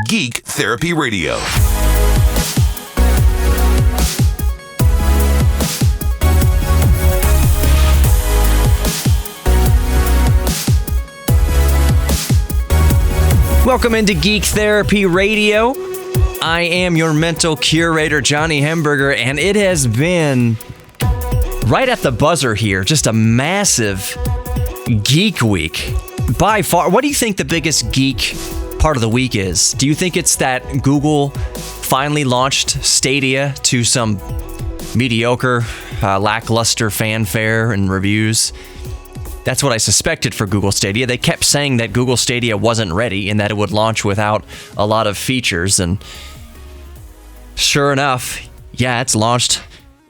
Geek Therapy Radio. Welcome into Geek Therapy Radio. I am your mental curator, Johnny Hemberger, and it has been right at the buzzer here, just a massive geek week. By far, what do you think the biggest geek part of the week is? Do you think it's that Google finally launched Stadia to some mediocre, lackluster fanfare and reviews? That's what I suspected for Google Stadia. They kept saying that Google Stadia wasn't ready and that it would launch without a lot of features. And sure enough, yeah, it's launched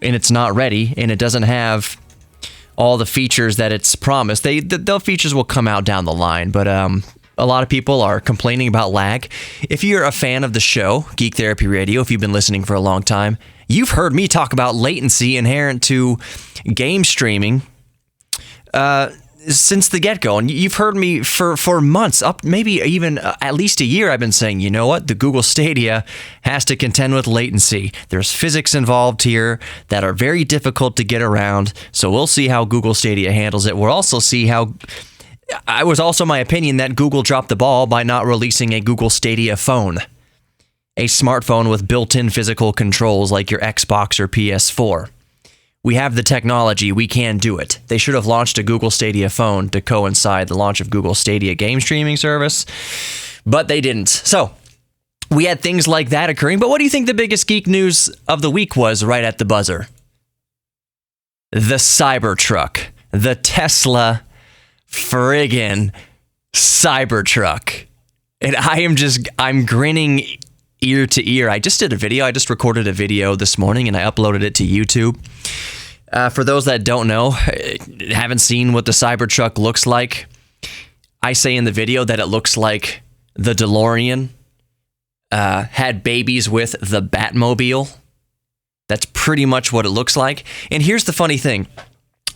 and it's not ready and it doesn't have all the features that it's promised. The features will come out down the line, but a lot of people are complaining about lag. If you're a fan of the show, Geek Therapy Radio, if you've been listening for a long time, you've heard me talk about latency inherent to game streaming since the get-go. And you've heard me for months, up maybe even at least a year, I've been saying, you know what? The Google Stadia has to contend with latency. There's physics involved here that are very difficult to get around. So we'll see how Google Stadia handles it. We'll also see how... It was also my opinion that Google dropped the ball by not releasing a Google Stadia phone, a smartphone with built-in physical controls like your Xbox or PS4. We have the technology, we can do it. They should have launched a Google Stadia phone to coincide the launch of Google Stadia game streaming service, but they didn't. So, we had things like that occurring, but what do you think the biggest geek news of the week was right at the buzzer? The Cybertruck. The Tesla friggin' Cybertruck. And I'm grinning ear to ear. I just recorded a video this morning and I uploaded it to YouTube. For those that don't know, haven't seen what the Cybertruck looks like, I say in the video that it looks like the DeLorean had babies with the Batmobile. That's pretty much what it looks like. And here's the funny thing.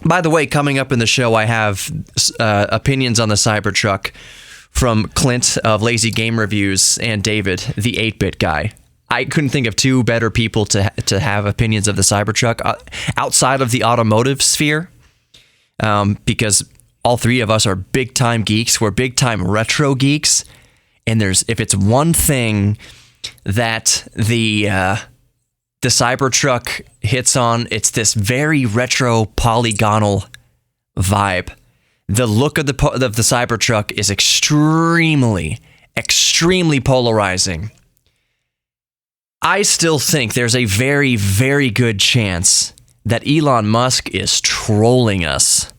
By the way, coming up in the show, I have opinions on the Cybertruck from Clint of Lazy Game Reviews and David, the 8-bit guy. I couldn't think of two better people to have opinions of the Cybertruck outside of the automotive sphere, because all three of us are big-time geeks. We're big-time retro geeks, and if it's one thing that the Cybertruck hits on, it's this very retro polygonal vibe. The look of the Cybertruck is extremely polarizing. I still think there's a very, very good chance that Elon Musk is trolling us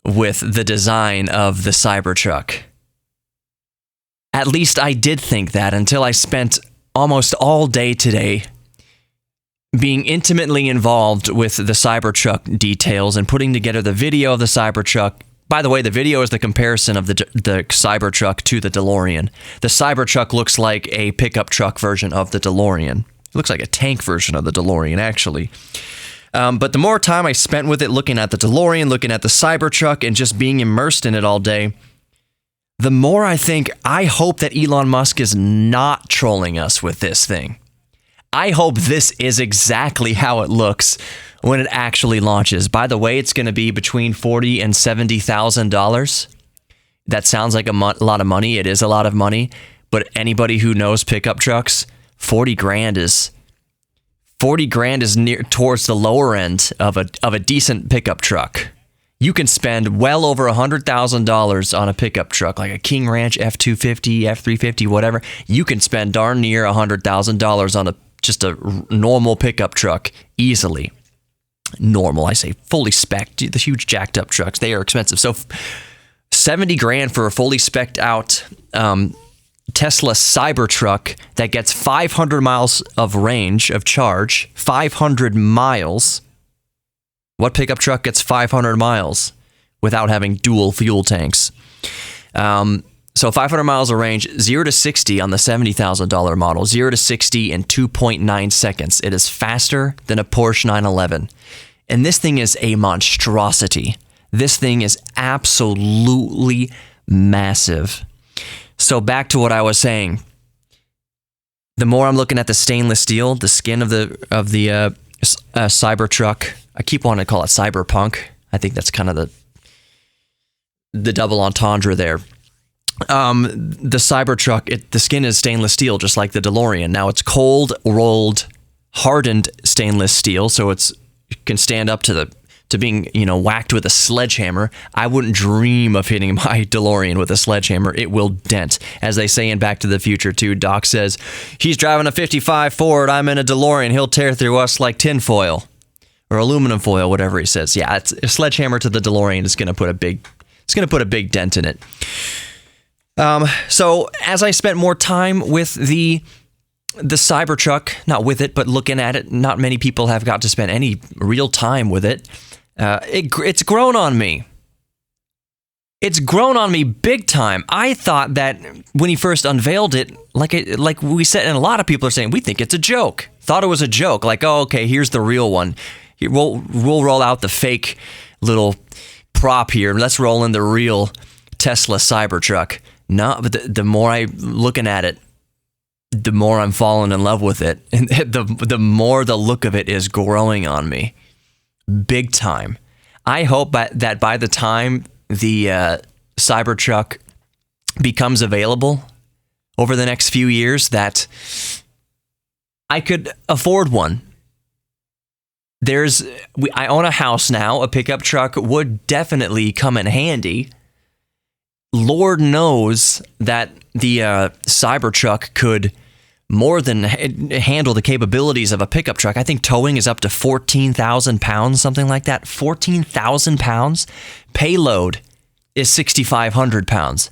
with the design of the Cybertruck. At least I did think that until I spent almost all day today being intimately involved with the Cybertruck details and putting together the video of the Cybertruck. By the way, the video is the comparison of the Cybertruck to the DeLorean. The Cybertruck looks like a pickup truck version of the DeLorean. It looks like a tank version of the DeLorean, actually. But the more time I spent with it, looking at the DeLorean, looking at the Cybertruck, and just being immersed in it all day, the more I hope that Elon Musk is not trolling us with this thing. I hope this is exactly how it looks when it actually launches. By the way, it's going to be between $40,000 and $70,000. That sounds like a lot of money. It is a lot of money, but anybody who knows pickup trucks, $40,000 is near towards the lower end of a decent pickup truck. You can spend well over $100,000 on a pickup truck, like a King Ranch F250, F350, whatever. You can spend darn near $100,000 on just a normal pickup truck easily. Normal, I say fully spec'd. The huge jacked up trucks, they are expensive. So $70,000 for a fully spec'd out Tesla Cybertruck that gets 500 miles of range of charge. 500 miles. What pickup truck gets 500 miles without having dual fuel tanks? So 500 miles of range, 0 to 60 on the $70,000 model, 0 to 60 in 2.9 seconds. It is faster than a Porsche 911. And this thing is a monstrosity. This thing is absolutely massive. So back to what I was saying. the more I'm looking at the stainless steel, the skin of the CyberTruck. I keep wanting to call it Cyberpunk. I think that's kind of the double entendre there. The CyberTruck, the skin is stainless steel, just like the DeLorean. Now it's cold rolled, hardened stainless steel, so it can stand up to being, whacked with a sledgehammer. I wouldn't dream of hitting my DeLorean with a sledgehammer. It will dent. As they say in Back to the Future 2, Doc says, he's driving a 55 Ford, I'm in a DeLorean, he'll tear through us like tinfoil or aluminum foil, whatever he says. Yeah, it's a sledgehammer to the DeLorean is going to put a big dent in it. So as I spent more time with the CyberTruck, not with it, but looking at it, not many people have got to spend any real time with it. It's grown on me. It's grown on me big time. I thought that when he first unveiled it, like we said, and a lot of people are saying, we think it's a joke. Thought it was a joke. Like, oh, okay, here's the real one. We'll roll out the fake little prop here. Let's roll in the real Tesla CyberTruck. No, but the more I'm looking at it, the more I'm falling in love with it. And the more the look of it is growing on me. Big time. I hope that by the time the CyberTruck becomes available over the next few years, that I could afford one. I own a house now. A pickup truck would definitely come in handy. Lord knows that the CyberTruck could more than handle the capabilities of a pickup truck. I think towing is up to 14,000 pounds, something like that. 14,000 pounds. Payload is 6,500 pounds.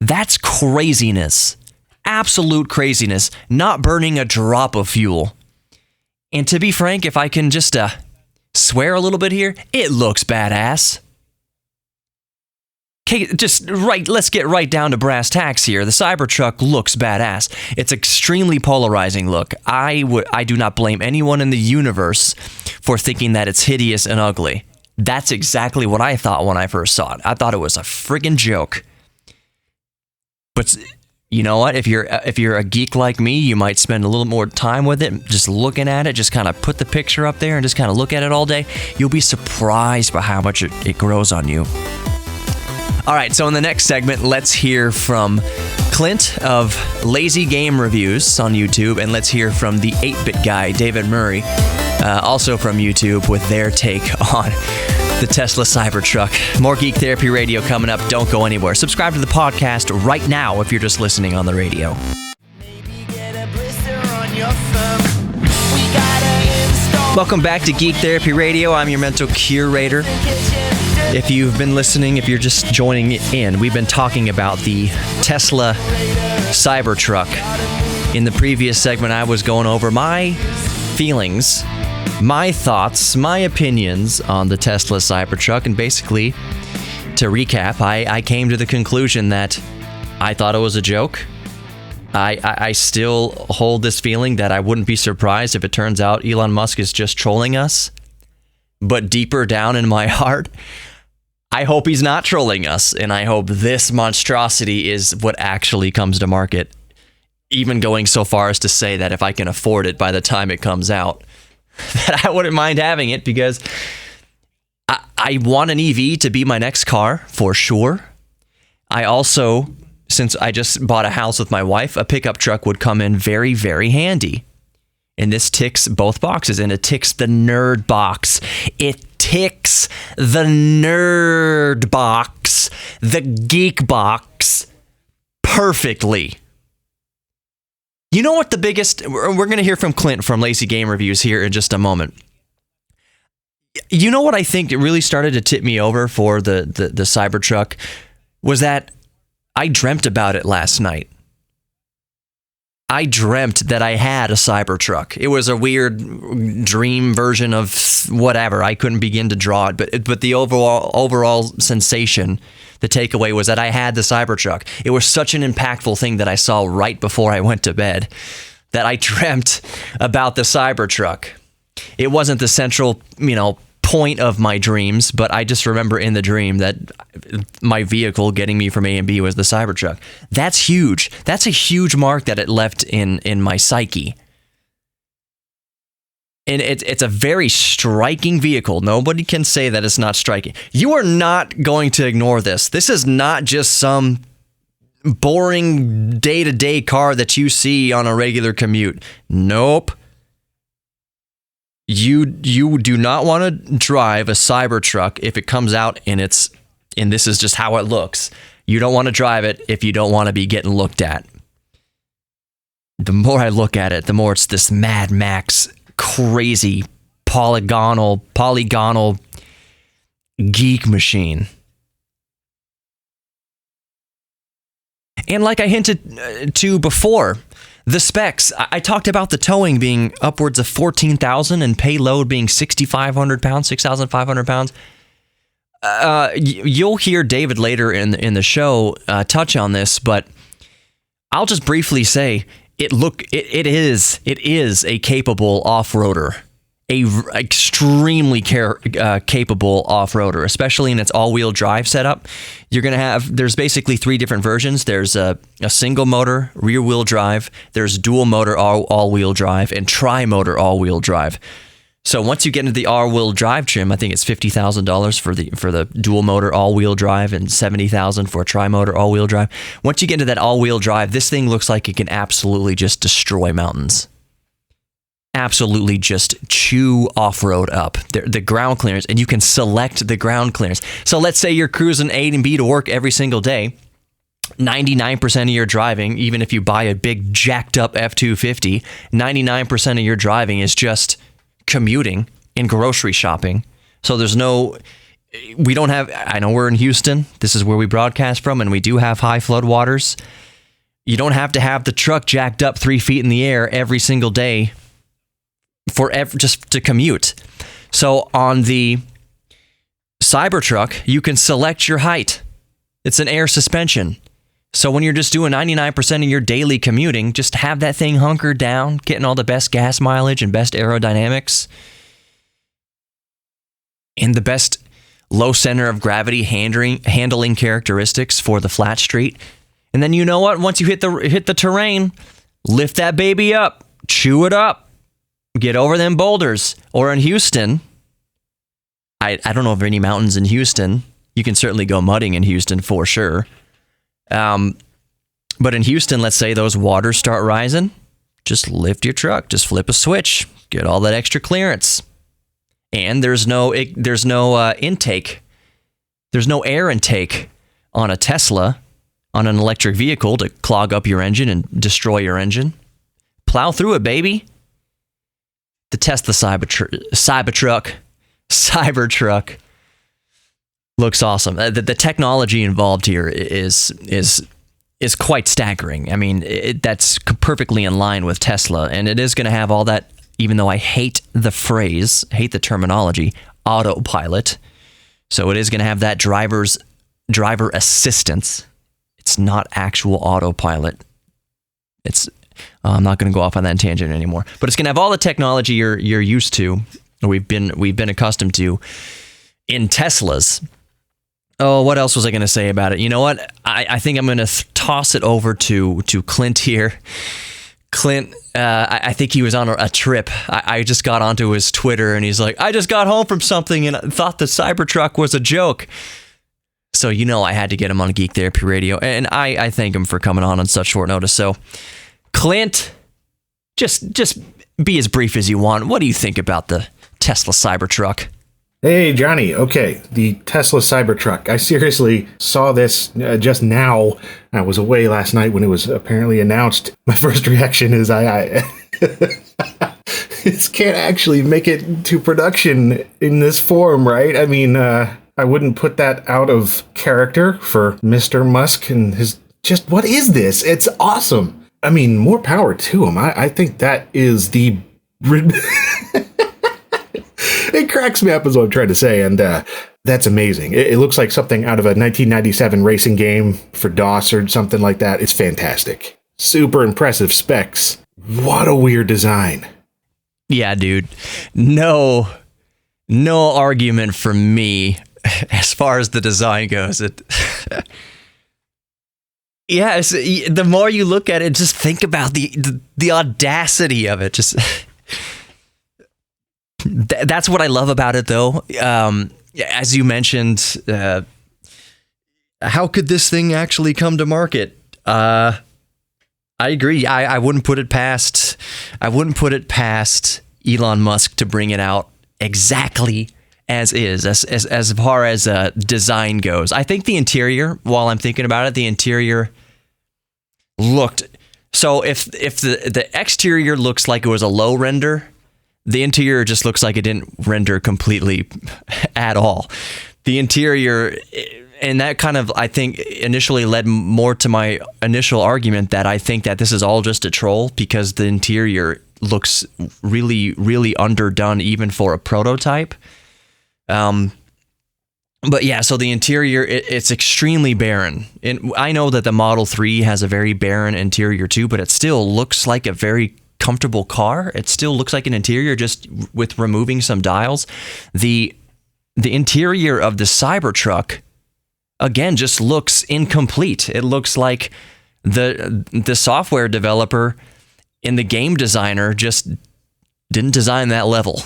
That's craziness. Absolute craziness. Not burning a drop of fuel. And to be frank, if I can just swear a little bit here, it looks badass. Okay, let's get right down to brass tacks here. The CyberTruck looks badass. It's extremely polarizing look. I do not blame anyone in the universe for thinking that it's hideous and ugly. That's exactly what I thought when I first saw it. I thought it was a friggin' joke. But you know what? If you're a geek like me, you might spend a little more time with it, just looking at it, just kind of put the picture up there and just kind of look at it all day. You'll be surprised by how much it grows on you. All right, so in the next segment, let's hear from Clint of Lazy Game Reviews on YouTube, and let's hear from the 8-Bit guy, David Murray, also from YouTube, with their take on the Tesla CyberTruck. More Geek Therapy Radio coming up. Don't go anywhere. Subscribe to the podcast right now if you're just listening on the radio. Welcome back to Geek Therapy Radio. I'm your mental curator. If you've been listening, if you're just joining in, we've been talking about the Tesla CyberTruck. In the previous segment, I was going over my feelings, my thoughts, my opinions on the Tesla CyberTruck, and basically, to recap, I came to the conclusion that I thought it was a joke. I still hold this feeling that I wouldn't be surprised if it turns out Elon Musk is just trolling us. But deeper down in my heart, I hope he's not trolling us, and I hope this monstrosity is what actually comes to market. Even going so far as to say that if I can afford it by the time it comes out, that I wouldn't mind having it, because I want an EV to be my next car, for sure. I also, since I just bought a house with my wife, a pickup truck would come in very, very handy. And this ticks both boxes, and it ticks the nerd box. It ticks the nerd box, the geek box, perfectly. You know what the biggest... We're going to hear from Clint from Lazy Game Reviews here in just a moment. You know what I think really started to tip me over for the CyberTruck was that I dreamt about it last night. I dreamt that I had a CyberTruck. It was a weird dream version of whatever. I couldn't begin to draw it, but the overall sensation, the takeaway was that I had the CyberTruck. It was such an impactful thing that I saw right before I went to bed that I dreamt about the CyberTruck. It wasn't the central, point of my dreams, but I just remember in the dream that my vehicle getting me from A and B was the Cybertruck. That's huge. That's a huge mark that it left in my psyche. And it's a very striking vehicle. Nobody can say that it's not striking. You are not going to ignore this. This is not just some boring day-to-day car that you see on a regular commute. Nope. You do not want to drive a Cybertruck if it comes out and this is just how it looks. You don't want to drive it if you don't want to be getting looked at. The more I look at it, the more it's this Mad Max, crazy, polygonal geek machine. And like I hinted to before, the specs, I talked about the towing being upwards of 14,000 and payload being 6,500 pounds, 6,500 pounds. You'll hear David later in the show touch on this, but I'll just briefly say it is a capable off-roader, extremely capable off-roader, especially in its all-wheel drive setup. You're going to have, there's basically three different versions. There's a single motor rear-wheel drive, there's dual motor all-wheel drive, and tri-motor all-wheel drive. So once you get into the all-wheel drive trim, I think it's $50,000 for the dual motor all-wheel drive and $70,000 for a tri-motor all-wheel drive. Once you get into that all-wheel drive, this thing looks like it can absolutely just destroy mountains. Absolutely just chew off-road up. The ground clearance, and you can select the ground clearance. So let's say you're cruising A and B to work every single day. 99% of your driving, even if you buy a big jacked up F-250, 99% of your driving is just commuting and grocery shopping. So we don't have, I know we're in Houston. This is where we broadcast from, and we do have high flood waters. You don't have to have the truck jacked up 3 feet in the air every single day just to commute. So on the Cybertruck, you can select your height. It's an air suspension. So when you're just doing 99% of your daily commuting, just have that thing hunkered down, getting all the best gas mileage and best aerodynamics and the best low center of gravity handling characteristics for the flat street. And then you know what? Once you hit the terrain, lift that baby up, chew it up. Get over them boulders. Or in Houston, I don't know of any mountains in Houston. You can certainly go mudding in Houston for sure. But in Houston, let's say those waters start rising. Just lift your truck. Just flip a switch. Get all that extra clearance. And there's no intake. There's no air intake on a Tesla, on an electric vehicle to clog up your engine and destroy your engine. Plow through it, baby. The Tesla CyberTruck looks awesome. The technology involved here is quite staggering. I mean, that's perfectly in line with Tesla, and it is going to have all that. Even though I hate the terminology, autopilot. So it is going to have that driver assistance. It's not actual autopilot. I'm not going to go off on that tangent anymore. But it's going to have all the technology you're used to, or we've been accustomed to in Teslas. Oh, what else was I going to say about it? You know what? I think I'm going to toss it over to Clint here. Clint, I think he was on a trip. I just got onto his Twitter, and he's like, I just got home from something and I thought the Cybertruck was a joke. So I had to get him on Geek Therapy Radio, and I thank him for coming on such short notice. So, Clint, just be as brief as you want. What do you think about the Tesla Cybertruck? Hey, Johnny. Okay, the Tesla Cybertruck. I seriously saw this just now. I was away last night when it was apparently announced. My first reaction is I this can't actually make it to production in this form, right? I mean, I wouldn't put that out of character for Mr. Musk and his... Just, what is this? It's awesome. I mean, more power to him. I think that is the... It cracks me up is what I'm trying to say, and that's amazing. It looks like something out of a 1997 racing game for DOS or something like that. It's fantastic. Super impressive specs. What a weird design. Yeah, dude. No no argument from me as far as the design goes. Yeah, the more you look at it, just think about the audacity of it. Just that's what I love about it, though. As you mentioned, how could this thing actually come to market? I agree. I wouldn't put it past. I wouldn't put it past Elon Musk to bring it out exactly as is, as far as design goes. I think the interior, while I'm thinking about it, the interior looked, so if the exterior looks like it was a low render, the interior just looks like it didn't render completely at all. The interior, and that kind of, I think, initially led more to my initial argument that I think that this is all just a troll, because the interior looks really, really underdone even for a prototype. But yeah, so the interior, it's extremely barren. And I know that the Model 3 has a very barren interior too, but it still looks like a very comfortable car. It still looks like an interior, just with removing some dials. The interior of the Cybertruck, again, just looks incomplete. It looks like the software developer and the game designer just didn't design that level.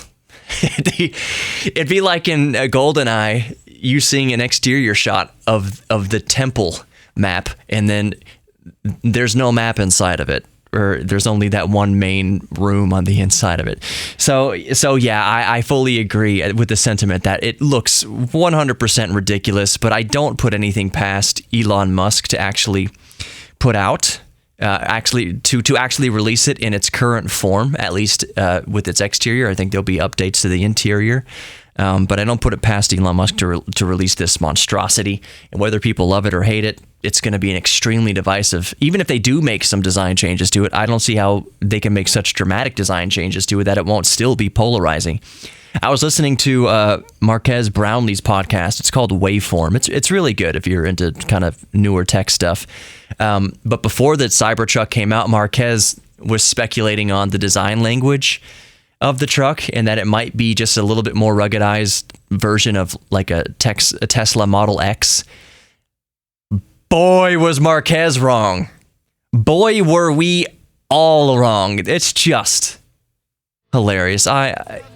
It'd be like in GoldenEye, you seeing an exterior shot of the temple map, and then there's no map inside of it, or there's only that one main room on the inside of it. So yeah, I fully agree with the sentiment that it looks 100% ridiculous, but I don't put anything past Elon Musk to actually put out, to actually release it in its current form, at least with its exterior. I think there'll be updates to the interior. But I don't put it past Elon Musk to release this monstrosity. And whether people love it or hate it, it's going to be an extremely divisive. Even if they do make some design changes to it, I don't see how they can make such dramatic design changes to it that it won't still be polarizing. I was listening to Marques Brownlee's podcast. It's called Waveform. It's really good if you're into kind of newer tech stuff. But before that Cybertruck came out, Marques was speculating on the design language of the truck, and that it might be just a little bit more ruggedized version of like a Tesla Model X. Boy, was Marques wrong. Boy, were we all wrong. It's just hilarious.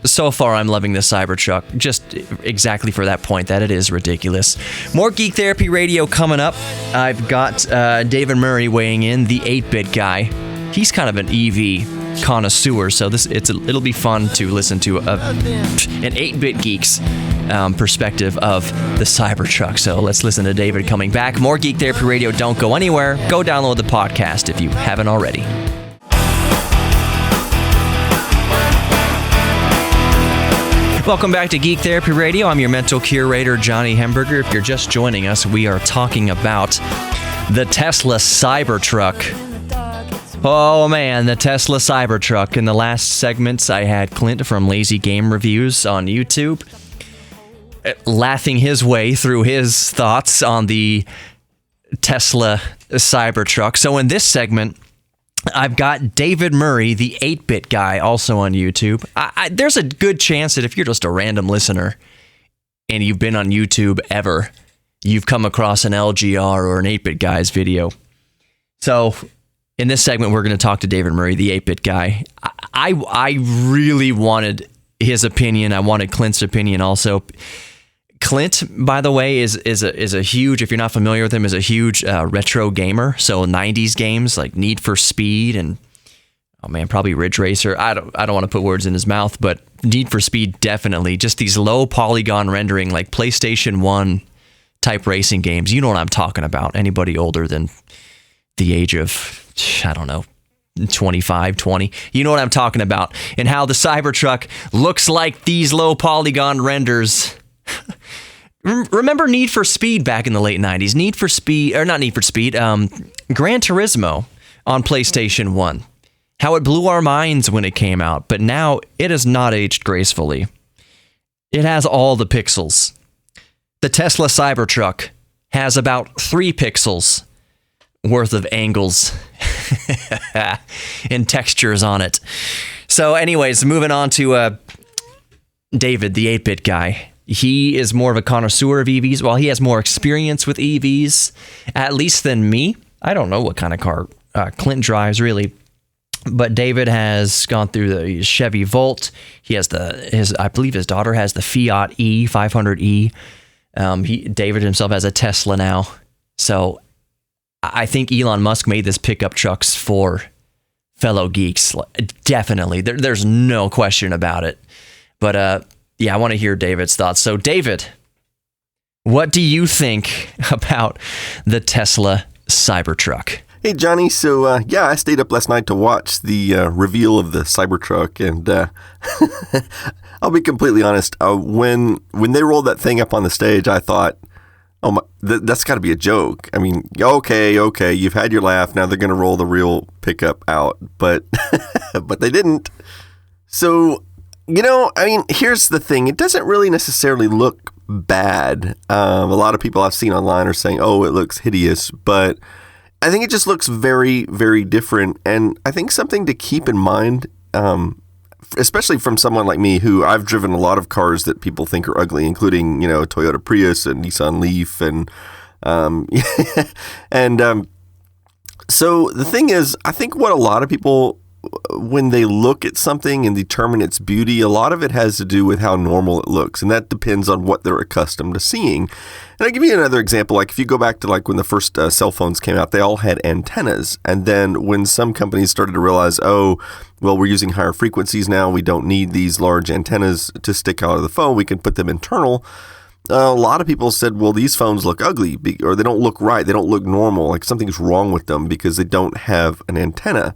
So far, I'm loving the Cybertruck, just exactly for that point that it is ridiculous. More Geek Therapy Radio coming up. I've got David Murray weighing in, the 8-bit guy. He's kind of an EV connoisseur, so it'll be fun to listen to an 8-bit geek's perspective of the Cybertruck. So let's listen to David coming back. More Geek Therapy Radio. Don't go anywhere. Go download the podcast if you haven't already. Welcome back to Geek Therapy Radio. I'm your mental curator, Johnny Hemberger. If you're just joining us, we are talking about the Tesla Cybertruck. Oh man, the Tesla Cybertruck. In the last segments, I had Clint from Lazy Game Reviews on YouTube laughing his way through his thoughts on the Tesla Cybertruck. So in this segment, I've got David Murray, the 8-bit guy, also on YouTube. There's a good chance that if you're just a random listener and you've been on YouTube ever, you've come across an LGR or an 8-bit guy's video. So in this segment, we're going to talk to David Murray, the 8-bit guy. I really wanted his opinion. I wanted Clint's opinion also. Clint, by the way, is a huge, if you're not familiar with him, is a huge retro gamer. So 90s games like Need for Speed and, oh man, probably Ridge Racer. I don't want to put words in his mouth, but Need for Speed definitely. Just these low polygon rendering, like PlayStation 1 type racing games. You know what I'm talking about. Anybody older than the age of, I don't know, 25, 20. You know what I'm talking about. And how the Cybertruck looks like these low polygon renders. Remember Need for Speed back in the late 90s? Gran Turismo on PlayStation 1. How it blew our minds when it came out, but now it has not aged gracefully. It has all the pixels. The Tesla Cybertruck has about 3 pixels worth of angles and textures on it. So anyways, moving on to David, the 8-bit guy, he is more of a connoisseur of EVs. While he has more experience with EVs, at least than me. I don't know what kind of car Clint drives, really. But David has gone through the Chevy Volt. He has I believe his daughter has the Fiat E500E. David himself has a Tesla now. So I think Elon Musk made this pickup trucks for fellow geeks. Definitely. There's no question about it. But I want to hear David's thoughts. So David, what do you think about the Tesla CyberTruck? Hey, Johnny. So, I stayed up last night to watch the reveal of the Cybertruck, and I'll be completely honest. When they rolled that thing up on the stage, I thought, oh my, that's got to be a joke. I mean, okay, you've had your laugh. Now they're going to roll the real pickup out, but but they didn't. So, here's the thing. It doesn't really necessarily look bad. A lot of people I've seen online are saying, oh, it looks hideous, but I think it just looks very, very different. And I think something to keep in mind, especially from someone like me, who I've driven a lot of cars that people think are ugly, including, Toyota Prius and Nissan Leaf. So the thing is, I think what a lot of people, when they look at something and determine its beauty, a lot of it has to do with how normal it looks. And that depends on what they're accustomed to seeing. And I'll give you another example. Like if you go back to when the first cell phones came out, they all had antennas. And then when some companies started to realize, we're using higher frequencies now, we don't need these large antennas to stick out of the phone, we can put them internal. A lot of people said, well, these phones look ugly, or they don't look right, they don't look normal, like something's wrong with them because they don't have an antenna.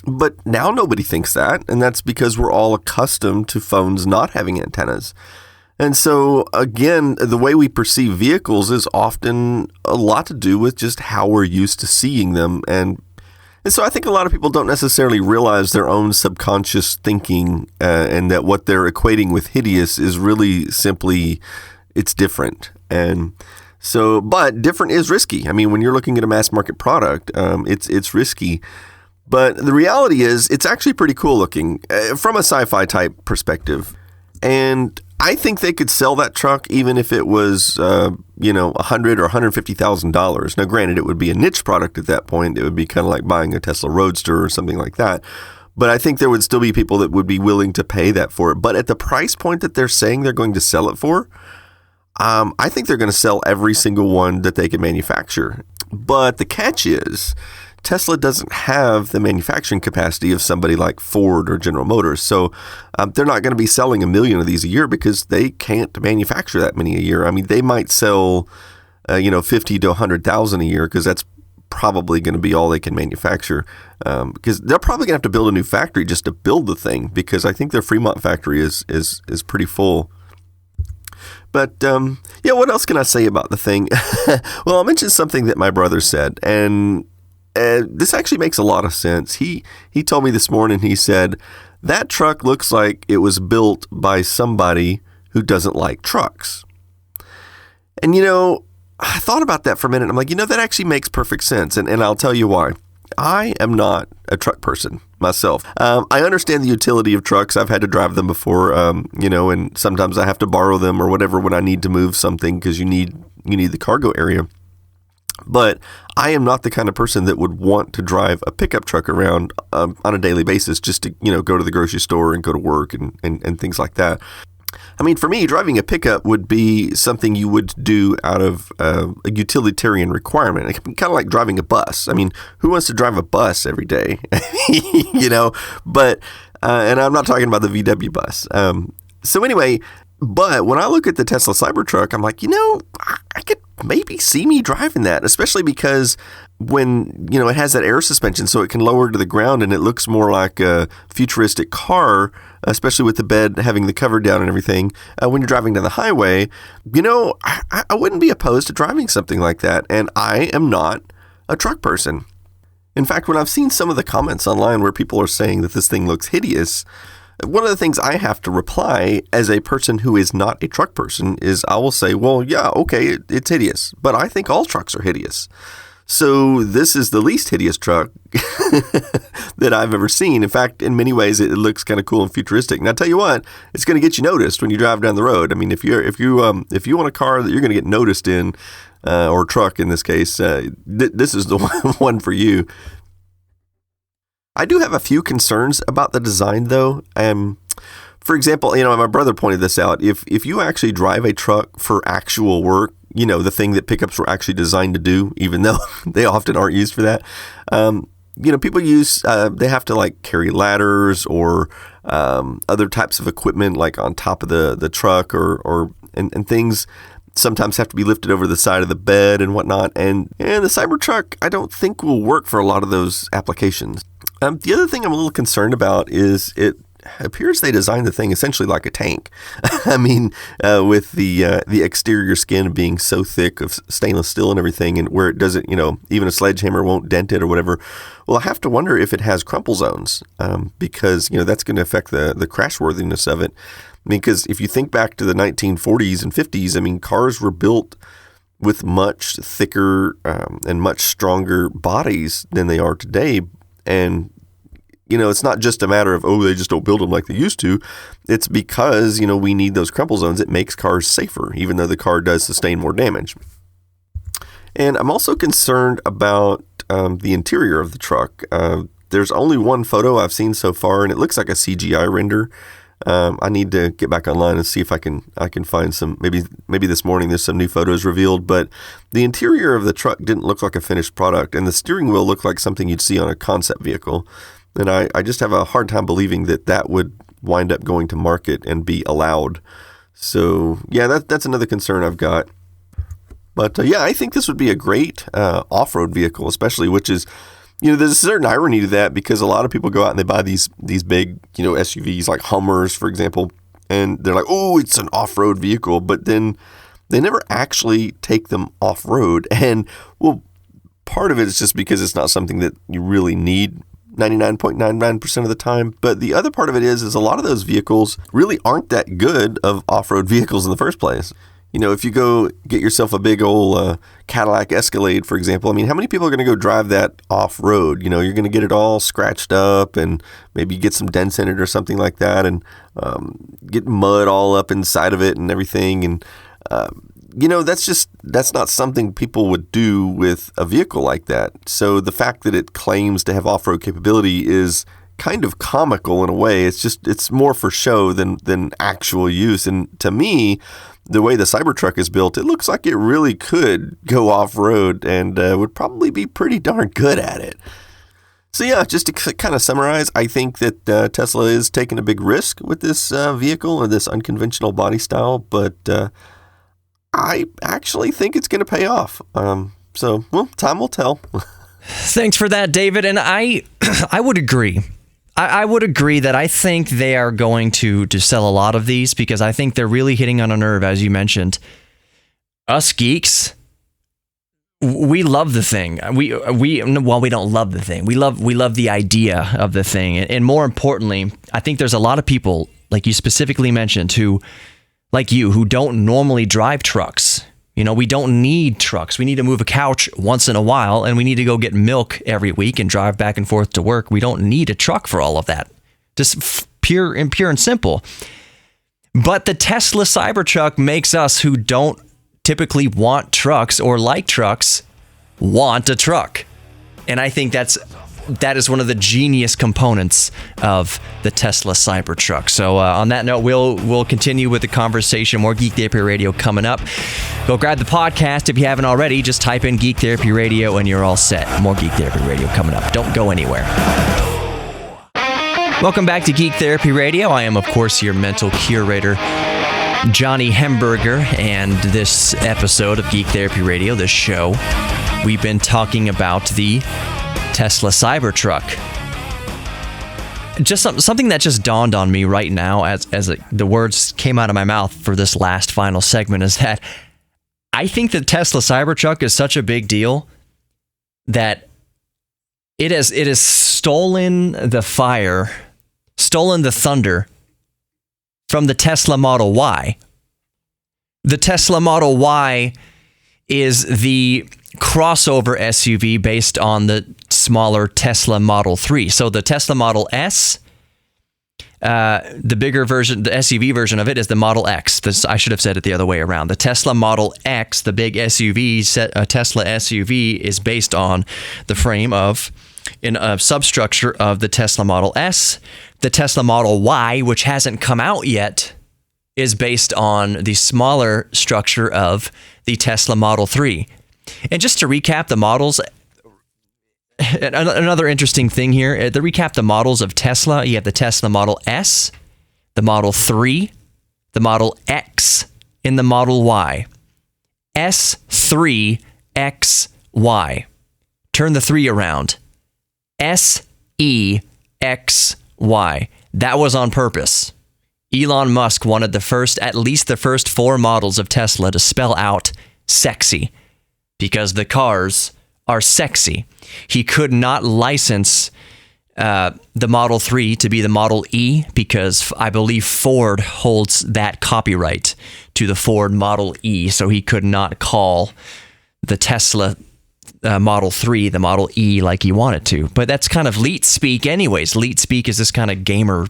But now nobody thinks that, and that's because we're all accustomed to phones not having antennas. And so, again, the way we perceive vehicles is often a lot to do with just how we're used to seeing them. And so I think a lot of people don't necessarily realize their own subconscious thinking and that what they're equating with hideous is really simply, it's different. And so, but different is risky. I mean, when you're looking at a mass market product, it's risky. But the reality is, it's actually pretty cool looking from a sci-fi type perspective. And I think they could sell that truck even if it was, $100,000 or $150,000. Now, granted, it would be a niche product at that point. It would be kind of like buying a Tesla Roadster or something like that. But I think there would still be people that would be willing to pay that for it. But at the price point that they're saying they're going to sell it for, I think they're going to sell every single one that they can manufacture. But the catch is, Tesla doesn't have the manufacturing capacity of somebody like Ford or General Motors. So they're not going to be selling 1 million of these a year because they can't manufacture that many a year. I mean, they might sell, 50 to 100,000 a year because that's probably going to be all they can manufacture. Because they're probably going to have to build a new factory just to build the thing, because I think their Fremont factory is pretty full. But, what else can I say about the thing? Well, I'll mention something that my brother said, and this actually makes a lot of sense. He told me this morning, he said, that truck looks like it was built by somebody who doesn't like trucks. And, I thought about that for a minute. I'm like, that actually makes perfect sense. And I'll tell you why. I am not a truck person myself. I understand the utility of trucks. I've had to drive them before, and sometimes I have to borrow them or whatever when I need to move something because you need the cargo area. But I am not the kind of person that would want to drive a pickup truck around on a daily basis just to, go to the grocery store and go to work and things like that. I mean, for me, driving a pickup would be something you would do out of a utilitarian requirement. It's kind of like driving a bus. I mean, who wants to drive a bus every day? But, and I'm not talking about the VW bus. So anyway, but when I look at the Tesla CyberTruck, I'm like, I could maybe see me driving that, especially because when, it has that air suspension so it can lower to the ground and it looks more like a futuristic car, especially with the bed having the cover down and everything. When you're driving down the highway, I wouldn't be opposed to driving something like that. And I am not a truck person. In fact, when I've seen some of the comments online where people are saying that this thing looks hideous, one of the things I have to reply as a person who is not a truck person is I will say, well, yeah, okay, it's hideous, but I think all trucks are hideous. So this is the least hideous truck that I've ever seen. In fact, in many ways, it looks kind of cool and futuristic. And I tell you what, it's going to get you noticed when you drive down the road. I mean, if you want a car that you're going to get noticed in, or truck in this case, this is the one for you. I do have a few concerns about the design, though. For example, my brother pointed this out. If you actually drive a truck for actual work, the thing that pickups were actually designed to do, even though they often aren't used for that, people use, they have to like carry ladders or other types of equipment like on top of the truck and things sometimes have to be lifted over the side of the bed and whatnot. And the CyberTruck, I don't think will work for a lot of those applications. The other thing I'm a little concerned about is it appears they designed the thing essentially like a tank. I mean, with the exterior skin being so thick of stainless steel and everything, and where it doesn't, even a sledgehammer won't dent it or whatever. Well, I have to wonder if it has crumple zones, because that's going to affect the crashworthiness of it. I mean, because if you think back to the 1940s and 50s, I mean, cars were built with much thicker and much stronger bodies than they are today. And, it's not just a matter of, they just don't build them like they used to. It's because, we need those crumple zones. It makes cars safer, even though the car does sustain more damage. And I'm also concerned about the interior of the truck. There's only one photo I've seen so far, and it looks like a CGI render. I need to get back online and see if I can find some, maybe this morning there's some new photos revealed, but the interior of the truck didn't look like a finished product, and the steering wheel looked like something you'd see on a concept vehicle. And I just have a hard time believing that would wind up going to market and be allowed. So yeah, that's another concern I've got. But I think this would be a great off-road vehicle, especially, which is, there's a certain irony to that, because a lot of people go out and they buy these big, SUVs like Hummers, for example, and they're like, oh, it's an off-road vehicle, but then they never actually take them off-road. And well, part of it is just because it's not something that you really need 99.99% of the time. But the other part of it is a lot of those vehicles really aren't that good of off-road vehicles in the first place. If you go get yourself a big old Cadillac Escalade, for example, I mean, how many people are going to go drive that off-road? You're going to get it all scratched up and maybe get some dents in it or something like that, and get mud all up inside of it and everything. And, that's not something people would do with a vehicle like that. So the fact that it claims to have off-road capability is kind of comical in a way. It's more for show than actual use. And to me, the way the CyberTruck is built, it looks like it really could go off-road and would probably be pretty darn good at it. So yeah, just to kind of summarize, I think that Tesla is taking a big risk with this vehicle or this unconventional body style, but I actually think it's going to pay off. So, well, time will tell. Thanks for that, David. And I would agree. I would agree that I think they are going to sell a lot of these, because I think they're really hitting on a nerve, as you mentioned. Us geeks, we love the thing. We don't love the thing. We love the idea of the thing. And more importantly, I think there's a lot of people, like you specifically mentioned, who don't normally drive trucks. We don't need trucks. We need to move a couch once in a while, and we need to go get milk every week and drive back and forth to work. We don't need a truck for all of that. Just pure and simple. But the Tesla CyberTruck makes us, who don't typically want trucks or like trucks, want a truck. And I think that is one of the genius components of the Tesla CyberTruck. So on that note, we'll continue with the conversation. More Geek Therapy Radio coming up. Go grab the podcast if you haven't already. Just type in Geek Therapy Radio and you're all set. More Geek Therapy Radio coming up. Don't go anywhere. Welcome back to Geek Therapy Radio. I am, of course, your mental curator, Johnny Hemberger, and this episode of Geek Therapy Radio, this show, we've been talking about the Tesla CyberTruck. Just something that just dawned on me right now as the words came out of my mouth for this last final segment is that I think the Tesla CyberTruck is such a big deal that it has stolen the fire, stolen the thunder from the Tesla Model Y. The Tesla Model Y is the crossover SUV based on the smaller Tesla Model 3. So the Tesla Model S, the bigger version, the SUV version of it is the Model X. I should have said it the other way around. The Tesla Model X, the big SUV, Tesla SUV, is based on the frame of in a substructure of the Tesla Model S. The Tesla Model Y, which hasn't come out yet, is based on the smaller structure of the Tesla Model 3. And just to recap the models, another interesting thing here, to recap the models of Tesla, you have the Tesla Model S, the Model 3, the Model X, and the Model Y. S3XY. Turn the 3 around. SEXY. That was on purpose. Elon Musk wanted at least the first 4 models of Tesla to spell out sexy, because the cars are sexy. He could not license the Model 3 to be the Model E, because I believe Ford holds that copyright to the Ford Model E, so he could not call the Tesla Model 3 the Model E like he wanted to. But that's kind of leet speak anyways. Leet speak is this kind of gamer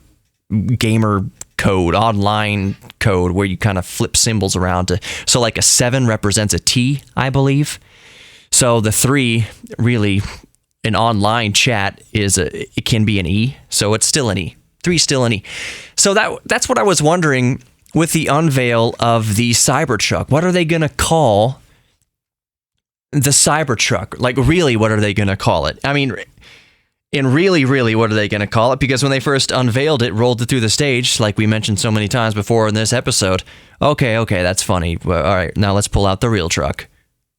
code, online code, where you kind of flip symbols around so like a 7 represents a T, I believe. So the 3 really in online chat it can be an E, so it's still an E. 3 still an E. So that's what I was wondering with the unveil of the Cybertruck. What are they going to call the Cybertruck? Like, really, what are they going to call it? I mean, and really, what are they going to call it? Because when they first unveiled it, rolled it through the stage, like we mentioned so many times before in this episode, okay, that's funny. Well, all right, now let's pull out the real truck.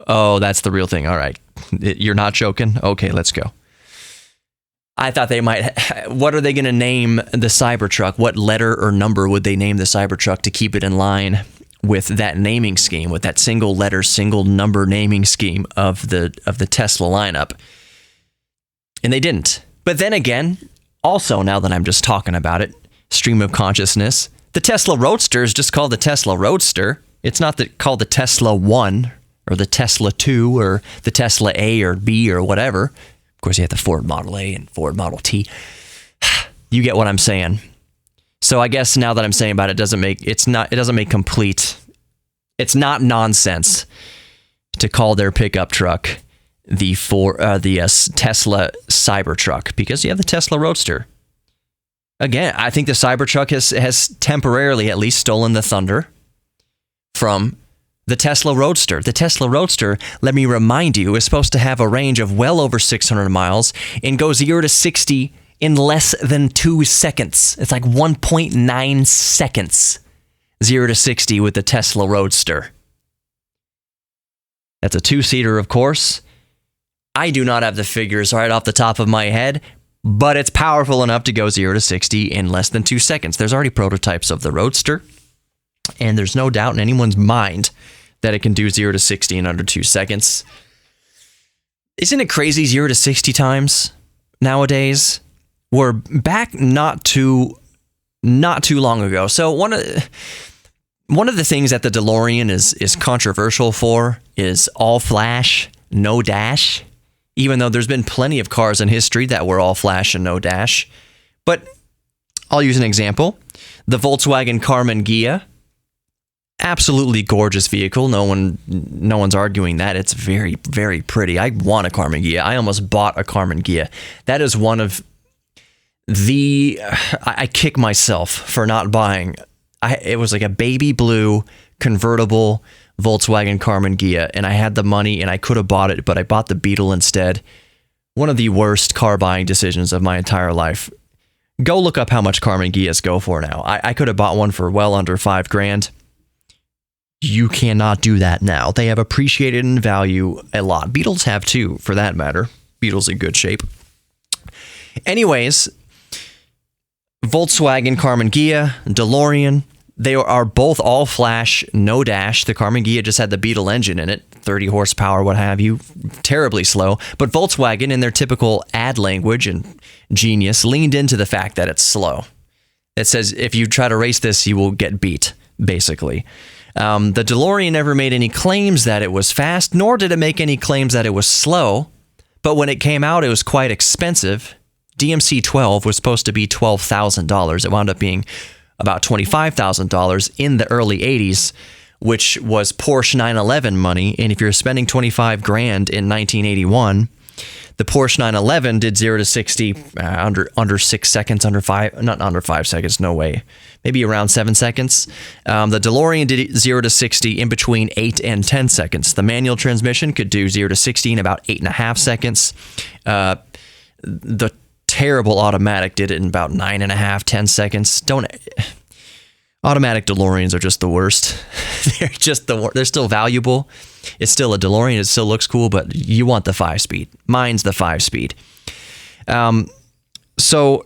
Oh, that's the real thing. All right. You're not joking? Okay, let's go. I thought they might. What are they going to name the Cybertruck? What letter or number would they name the Cybertruck to keep it in line with that naming scheme, with that single letter, single number naming scheme of the Tesla lineup? And they didn't. But then again, also, now that I'm just talking about it, stream of consciousness, the Tesla Roadster is just called the Tesla Roadster. It's not called the Tesla 1 or the Tesla 2 or the Tesla A or B or whatever. Of course, you have the Ford Model A and Ford Model T. You get what I'm saying. So I guess now that I'm saying about it, it doesn't make complete. It's not nonsense to call their pickup truck the Tesla Cybertruck, because you have the Tesla Roadster. Again, I think the Cybertruck has temporarily at least stolen the thunder from the Tesla Roadster. The Tesla Roadster, let me remind you, is supposed to have a range of well over 600 miles and go 0 to 60 in less than 2 seconds. It's like 1.9 seconds, 0 to 60 with the Tesla Roadster. That's a 2-seater, of course. I do not have the figures right off the top of my head, but it's powerful enough to go 0 to 60 in less than 2 seconds. There's already prototypes of the Roadster, and there's no doubt in anyone's mind that it can do 0 to 60 in under 2 seconds. Isn't it crazy, 0 to 60 times nowadays? We're back not too long ago. So one of the things that the DeLorean is controversial for is all flash, no dash. Even though there's been plenty of cars in history that were all flash and no dash. But I'll use an example. The Volkswagen Karmann Ghia. Absolutely gorgeous vehicle. No one's arguing that. It's very, very pretty. I want a Karmann Ghia. I almost bought a Karmann Ghia. That is one of the... I kick myself for not buying. It was like a baby blue convertible Volkswagen Karmann Ghia, and I had the money and I could have bought it, but I bought the Beetle instead. One of the worst car buying decisions of my entire life. Go look up how much Karmann Ghias go for now. I could have bought one for well under $5,000. You cannot do that now. They have appreciated in value a lot. Beetles have too, for that matter. Beetle's in good shape. Anyways, Volkswagen Karmann Ghia, DeLorean, they are both all flash, no dash. The Karmann Ghia just had the Beetle engine in it, 30 horsepower, what have you, terribly slow. But Volkswagen, in their typical ad language and genius, leaned into the fact that it's slow. It says, if you try to race this, you will get beat. basically. The DeLorean never made any claims that it was fast, nor did it make any claims that it was slow. But when it came out, it was quite expensive. DMC-12 was supposed to be $12,000. It wound up being about $25,000 in the early 80s, which was Porsche 911 money. And if you're spending $25,000 in 1981, the Porsche 911 did 0 to 60 under 6 seconds, not under 5 seconds, no way. Maybe around 7 seconds. The DeLorean did 0 to 60 in between 8 and 10 seconds. The manual transmission could do 0 to 60 in about 8.5 seconds. The terrible automatic did it in about 9.5, 10 seconds. Automatic DeLoreans are just the worst. They're just the worst. They're still valuable. It's still a DeLorean. It still looks cool, but you want the 5-speed. Mine's the 5-speed. So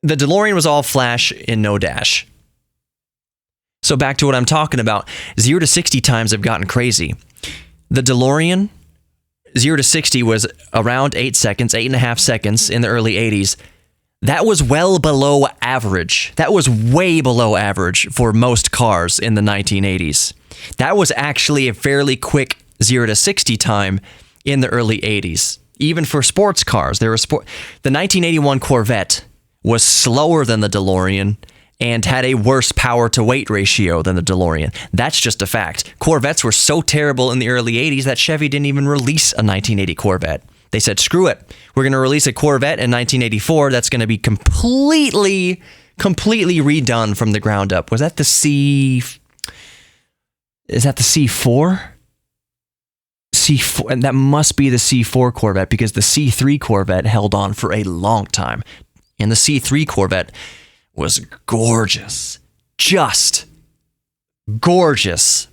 the DeLorean was all flash and no dash. So back to what I'm talking about. 0 to 60 times have gotten crazy. The DeLorean, 0 to 60 was around 8 seconds, 8.5 seconds in the early 80s. That was well below average. That was way below average for most cars in the 1980s. That was actually a fairly quick 0 to 60 time in the early 80s. Even for sports cars, the 1981 Corvette was slower than the DeLorean and had a worse power to weight ratio than the DeLorean. That's just a fact. Corvettes were so terrible in the early 80s that Chevy didn't even release a 1980 Corvette. They said, screw it. We're going to release a Corvette in 1984 that's going to be completely redone from the ground up. Was that the Is that the C4? C4, and that must be the C4 Corvette because the C3 Corvette held on for a long time. And the C3 Corvette was gorgeous. Just gorgeous.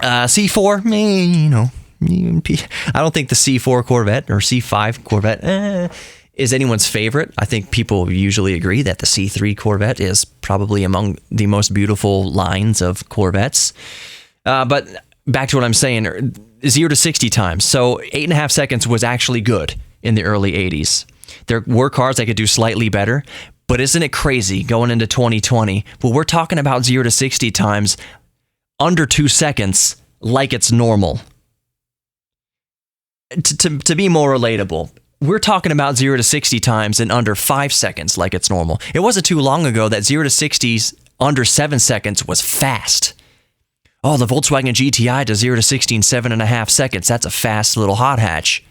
C4, I don't think the C4 Corvette or C5 Corvette is anyone's favorite. I think people usually agree that the C3 Corvette is probably among the most beautiful lines of Corvettes. But back to what I'm saying, 0 to 60 times. So 8.5 seconds was actually good in the early 80s. There were cars that could do slightly better, but isn't it crazy going into 2020? Well, we're talking about 0 to 60 times under 2 seconds like it's normal. To be more relatable, we're talking about 0 to 60 times in under 5 seconds like it's normal. It wasn't too long ago that 0 to 60s under 7 seconds was fast. Oh, the Volkswagen GTI does 0 to 60 in 7.5 seconds. That's a fast little hot hatch.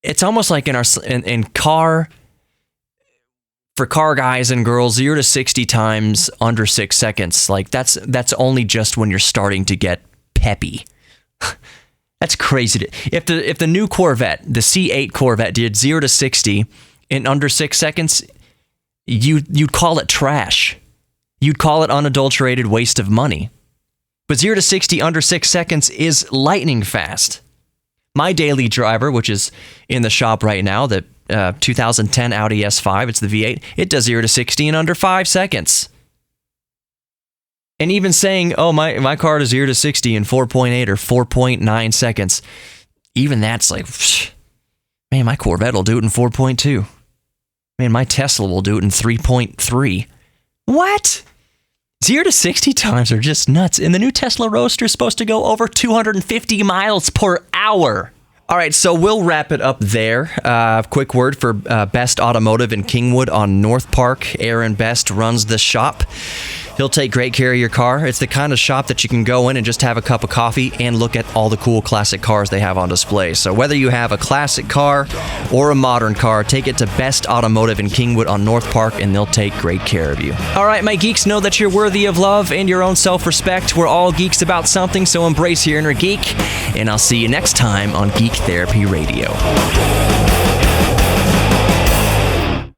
It's almost like in car, for car guys and girls, 0 to 60 times under 6 seconds. Like that's only just when you're starting to get peppy. That's crazy. If the new Corvette, the C8 Corvette, did 0 to 60 in under 6 seconds, you'd call it trash. You'd call it unadulterated waste of money. But 0 to 60 under 6 seconds is lightning fast. My daily driver, which is in the shop right now, the 2010 Audi S5, it's the V8, it does 0 to 60 in under 5 seconds. And even saying, oh, my car does 0 to 60 in 4.8 or 4.9 seconds, even that's like, man, my Corvette will do it in 4.2. Man, my Tesla will do it in 3.3. What? 0 to 60 times are just nuts. And the new Tesla Roadster is supposed to go over 250 miles per hour. All right, so we'll wrap it up there. Quick word for Best Automotive in Kingwood on North Park. Aaron Best runs the shop. He'll take great care of your car. It's the kind of shop that you can go in and just have a cup of coffee and look at all the cool classic cars they have on display. So whether you have a classic car or a modern car, take it to Best Automotive in Kingwood on North Park and they'll take great care of you. All right, my geeks, know that you're worthy of love and your own self-respect. We're all geeks about something, so embrace your inner geek. And I'll see you next time on Geek Therapy Radio.